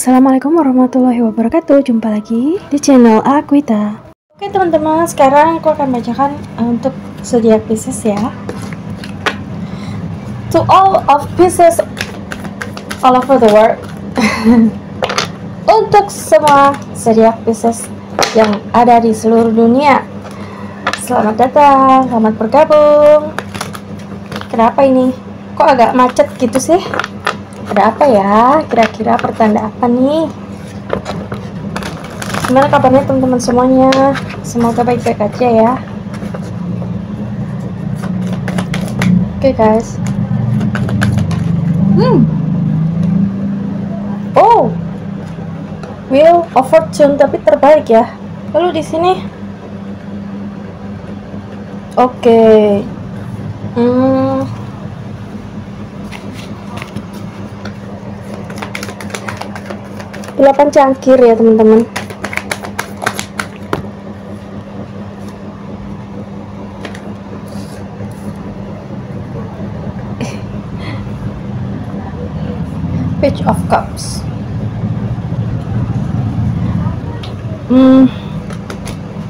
Assalamualaikum warahmatullahi wabarakatuh. Jumpa lagi di channel Aquita. Oke teman-teman, sekarang aku akan bacakan untuk zodiak Pisces ya. To all of Pisces all over the world. Untuk semua zodiak Pisces yang ada di seluruh dunia, selamat datang, selamat bergabung. Kenapa ini? Kok agak macet gitu sih? Ada apa ya? Kira-kira pertanda apa nih? Gimana kabarnya teman-teman semuanya? Semoga baik-baik aja ya. Oke guys. Oh, Wheel of Fortune tapi terbalik ya. Lalu di sini. Oke. 8 cangkir ya teman-teman. Page of Cups.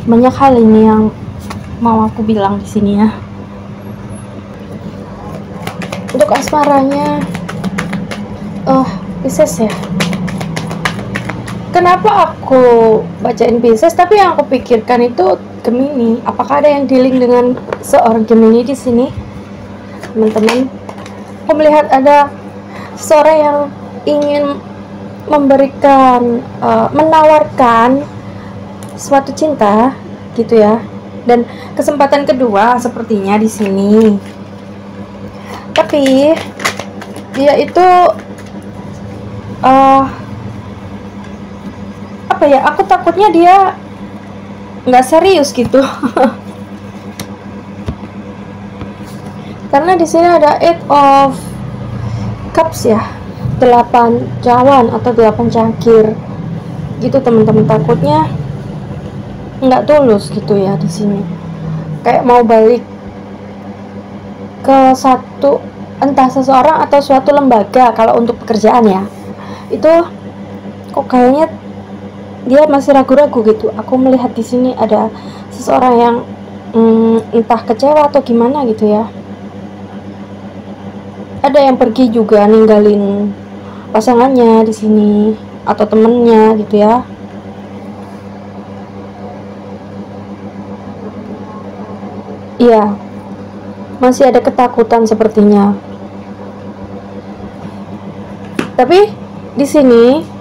Banyak hal ini yang mau aku bilang di sini ya. Untuk asmaranya, Pisces ya. Kenapa aku bacain Pisces, tapi yang aku pikirkan itu Gemini. Apakah ada yang dealing dengan seorang Gemini di sini, teman-teman? Aku melihat ada seorang yang ingin memberikan, menawarkan suatu cinta, gitu ya. Dan kesempatan kedua sepertinya di sini. Tapi dia itu apa ya, aku takutnya dia nggak serius gitu. Karena di sini ada Eight of Cups ya, 8 cawan atau 8 cangkir gitu teman-teman. Takutnya nggak tulus gitu ya di sini, kayak mau balik ke satu, entah seseorang atau suatu lembaga. Kalau untuk pekerjaan ya, itu kok kayaknya dia masih ragu-ragu gitu. Aku melihat di sini ada seseorang yang entah kecewa atau gimana gitu ya. Ada yang pergi juga ninggalin pasangannya di sini atau temennya gitu ya. Iya, masih ada ketakutan sepertinya. Tapi di sini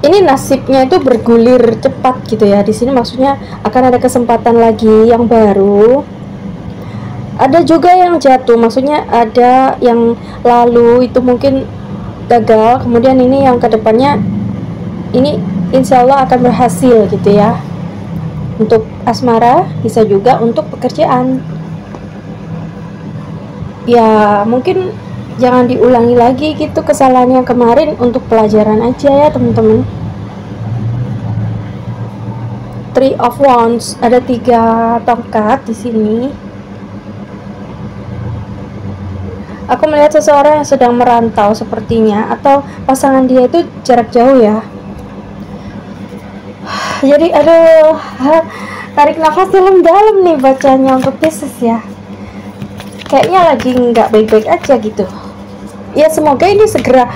ini nasibnya itu bergulir cepat gitu ya. Di sini maksudnya akan ada kesempatan lagi yang baru. Ada juga yang jatuh, maksudnya ada yang lalu itu mungkin gagal, kemudian ini yang kedepannya ini insya Allah akan berhasil gitu ya. Untuk asmara, bisa juga untuk pekerjaan. Ya mungkin jangan diulangi lagi gitu kesalahan yang kemarin, untuk pelajaran aja ya teman-teman. Three of Wands, ada 3 tongkat di sini. Aku melihat seseorang yang sedang merantau sepertinya, atau pasangan dia itu jarak jauh ya. Jadi aduh, tarik nafas dalam-dalam nih bacanya untuk Pisces ya. Kayaknya lagi nggak baik-baik aja gitu. Ya semoga ini segera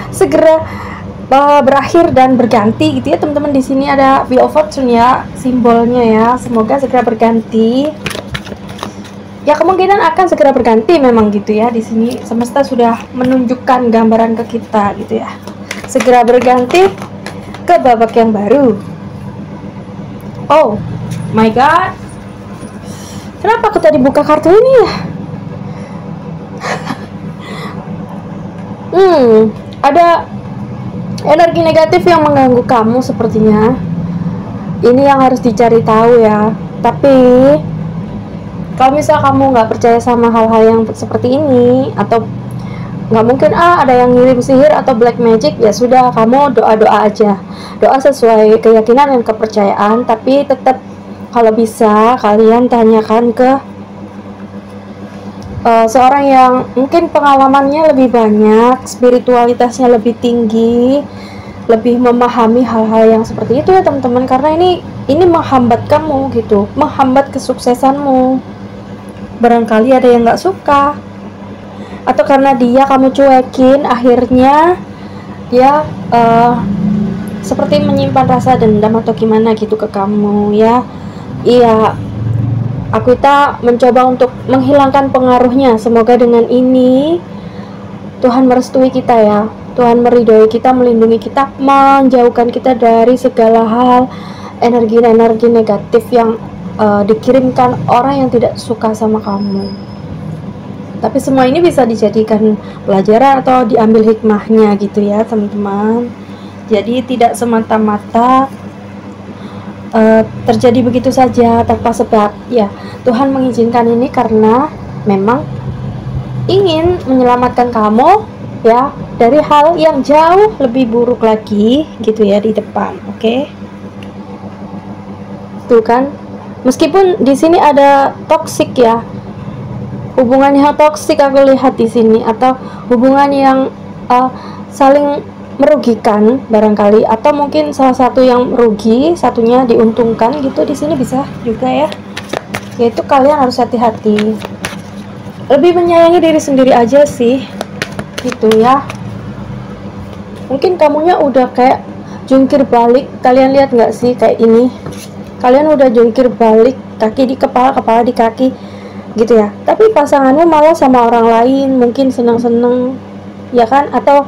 berakhir dan berganti gitu ya teman-teman. Di sini ada Wheel of Fortune ya, simbolnya ya. Semoga segera berganti. Ya kemungkinan akan segera berganti memang gitu ya. Di sini semesta sudah menunjukkan gambaran ke kita gitu ya. Segera berganti ke babak yang baru. Oh my god, kenapa aku tadi buka kartu ini ya? Ada energi negatif yang mengganggu kamu sepertinya. Ini yang harus dicari tahu ya. Tapi kalau misal kamu nggak percaya sama hal-hal yang seperti ini, atau nggak mungkin ada yang ngirim sihir atau black magic, ya sudah, kamu doa-doa aja. Doa sesuai keyakinan dan kepercayaan. Tapi tetap kalau bisa kalian tanyakan ke seorang yang mungkin pengalamannya lebih banyak, spiritualitasnya lebih tinggi, lebih memahami hal-hal yang seperti itu ya teman-teman, karena ini menghambat kamu gitu, menghambat kesuksesanmu. Barangkali ada yang nggak suka, atau karena dia kamu cuekin, akhirnya dia seperti menyimpan rasa dendam atau gimana gitu ke kamu ya. Iya, kita mencoba untuk menghilangkan pengaruhnya. Semoga dengan ini Tuhan merestui kita ya, Tuhan meridhoi kita, melindungi kita, menjauhkan kita dari segala hal energi-energi negatif yang dikirimkan orang yang tidak suka sama kamu. Tapi semua ini bisa dijadikan pelajaran atau diambil hikmahnya gitu ya teman-teman. Jadi tidak semata-mata terjadi begitu saja tanpa sebab ya. Tuhan mengizinkan ini karena memang ingin menyelamatkan kamu ya dari hal yang jauh lebih buruk lagi gitu ya di depan. Oke. Tuh kan, meskipun di sini ada toksik ya, hubungan yang toksik aku lihat di sini, atau hubungan yang saling merugikan barangkali, atau mungkin salah satu yang merugi, satunya diuntungkan gitu. Di sini bisa juga ya, yaitu kalian harus hati-hati, lebih menyayangi diri sendiri aja sih gitu ya. Mungkin kamunya udah kayak jungkir balik, kalian lihat nggak sih kayak ini, kalian udah jungkir balik, kaki di kepala, kepala di kaki gitu ya, tapi pasanganmu malah sama orang lain, mungkin seneng-seneng ya kan, atau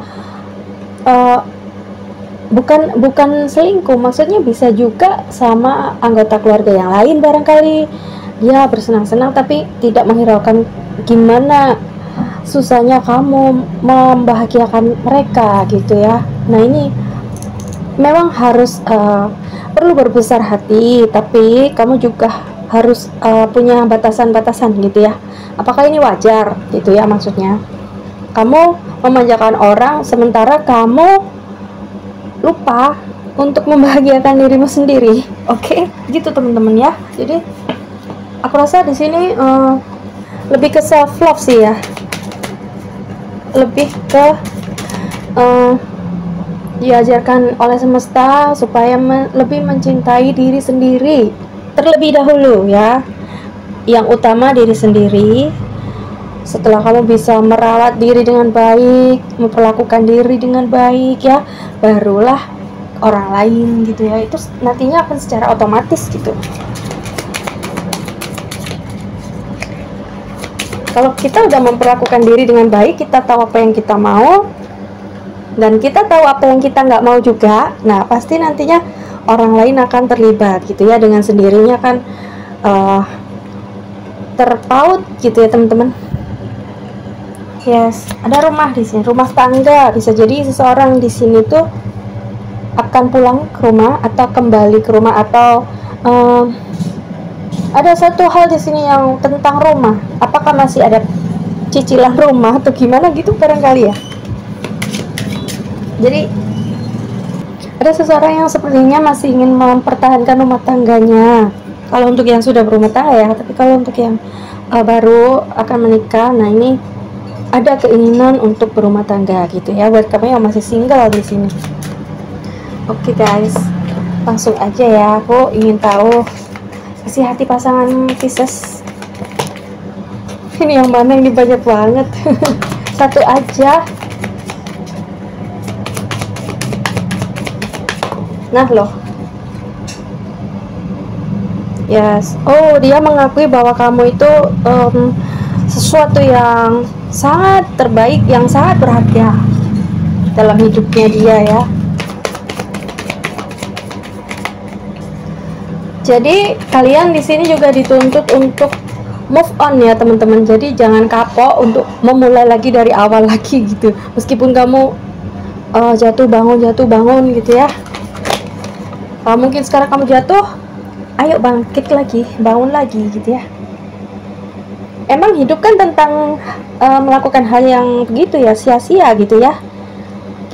bukan selingkuh, maksudnya bisa juga sama anggota keluarga yang lain, barangkali dia bersenang-senang tapi tidak menghiraukan gimana susahnya kamu membahagiakan mereka gitu ya. Nah ini memang harus perlu berbesar hati, tapi kamu juga harus punya batasan-batasan gitu ya. Apakah ini wajar gitu ya, maksudnya kamu memanjakan orang sementara kamu lupa untuk membahagiakan dirimu sendiri. Oke, gitu teman-teman ya. Jadi aku rasa di sini lebih ke self love sih ya, lebih ke diajarkan oleh semesta supaya lebih mencintai diri sendiri terlebih dahulu ya. Yang utama diri sendiri. Setelah kamu bisa merawat diri dengan baik, memperlakukan diri dengan baik ya, barulah orang lain gitu ya. Itu nantinya akan secara otomatis gitu. Kalau kita udah memperlakukan diri dengan baik, kita tahu apa yang kita mau dan kita tahu apa yang kita nggak mau juga, nah pasti nantinya orang lain akan terlibat gitu ya, dengan sendirinya kan terpaut gitu ya teman-teman. Yes, ada rumah di sini, rumah tangga. Bisa jadi seseorang di sini tuh akan pulang ke rumah atau kembali ke rumah, atau ada satu hal di sini yang tentang rumah. Apakah masih ada cicilan rumah atau gimana gitu barangkali ya. Jadi ada seseorang yang sepertinya masih ingin mempertahankan rumah tangganya. Kalau untuk yang sudah berumah tangga ya, tapi kalau untuk yang baru akan menikah, nah ini ada keinginan untuk berumah tangga gitu ya, buat kamu yang masih single di sini. Oke guys, langsung aja ya, aku ingin tahu isi hati pasangan Pisces. Ini yang mana, ini banyak banget. Satu aja. Nah loh. Yes. Oh, dia mengakui bahwa kamu itu sesuatu yang sangat terbaik, yang sangat berharga dalam hidupnya dia ya. Jadi kalian di sini juga dituntut untuk move on ya teman-teman. Jadi jangan kapok untuk memulai lagi dari awal lagi gitu. Meskipun kamu jatuh bangun gitu ya. Kalau mungkin sekarang kamu jatuh, ayo bangkit lagi, bangun lagi gitu ya. Emang hidup kan tentang melakukan hal yang begitu ya, sia-sia gitu ya.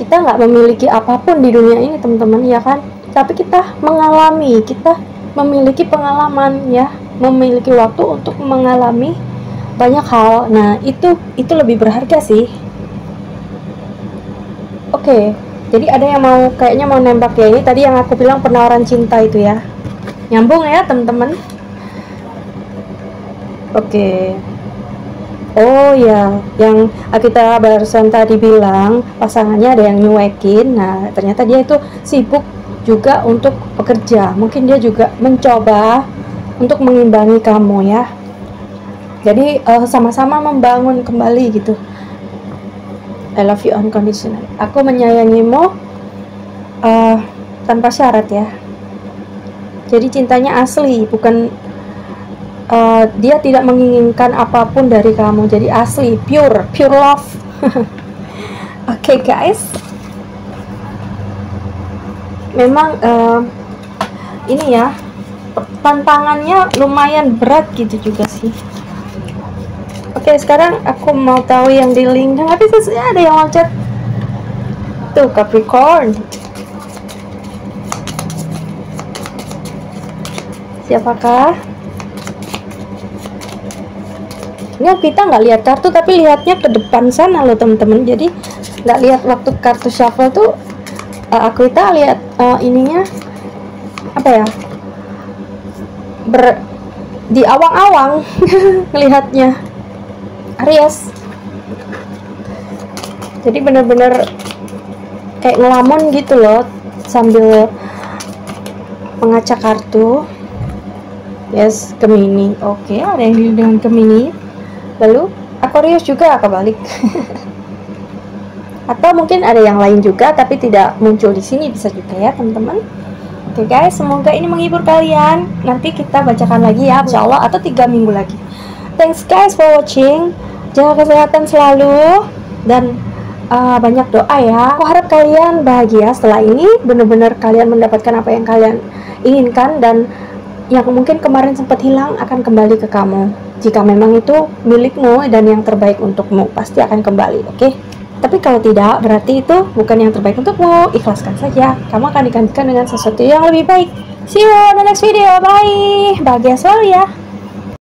Kita nggak memiliki apapun di dunia ini teman-teman ya kan, tapi kita mengalami, kita memiliki pengalaman ya, memiliki waktu untuk mengalami banyak hal. Nah itu lebih berharga sih. Oke, Jadi ada yang mau kayaknya mau nembak ya. Ini tadi yang aku bilang penawaran cinta itu ya. Nyambung ya teman-teman. Oke. Oh ya, yang kita barusan tadi bilang pasangannya ada yang nyuekin. Nah, ternyata dia itu sibuk juga untuk bekerja. Mungkin dia juga mencoba untuk mengimbangi kamu ya. Jadi sama-sama membangun kembali gitu. I love you unconditionally. Aku menyayangimu tanpa syarat ya. Jadi cintanya asli, bukan dia tidak menginginkan apapun dari kamu. Jadi asli, pure love. Oke, guys. Memang ini ya, tantangannya lumayan berat gitu juga sih. Oke, sekarang aku mau tahu yang di link. Tapi ada yang mau chat. Tuh, Capricorn. Siapakah? Ini kita nggak lihat kartu, tapi lihatnya ke depan sana loh teman-teman. Jadi nggak lihat waktu kartu shuffle tuh. Kita lihat ininya apa ya? Di awang-awang melihatnya. Aries. Jadi bener-bener kayak ngelamun gitu loh sambil mengaca kartu. Yes, Gemini. Oke, ada yang deal dengan Gemini. Lalu Aquarius juga kebalik. Atau mungkin ada yang lain juga tapi tidak muncul di sini, bisa juga ya teman-teman. Oke guys, semoga ini menghibur kalian. Nanti kita bacakan lagi ya, insya Allah, atau 3 minggu lagi. Thanks guys for watching. Jaga kesehatan selalu dan banyak doa ya. Aku harap kalian bahagia setelah ini. Benar-benar kalian mendapatkan apa yang kalian inginkan, dan yang mungkin kemarin sempat hilang akan kembali ke kamu. Jika memang itu milikmu dan yang terbaik untukmu, pasti akan kembali, oke? Tapi kalau tidak, berarti itu bukan yang terbaik untukmu. Ikhlaskan saja, kamu akan digantikan dengan sesuatu yang lebih baik. See you on the next video, bye! Bahagia selalu ya!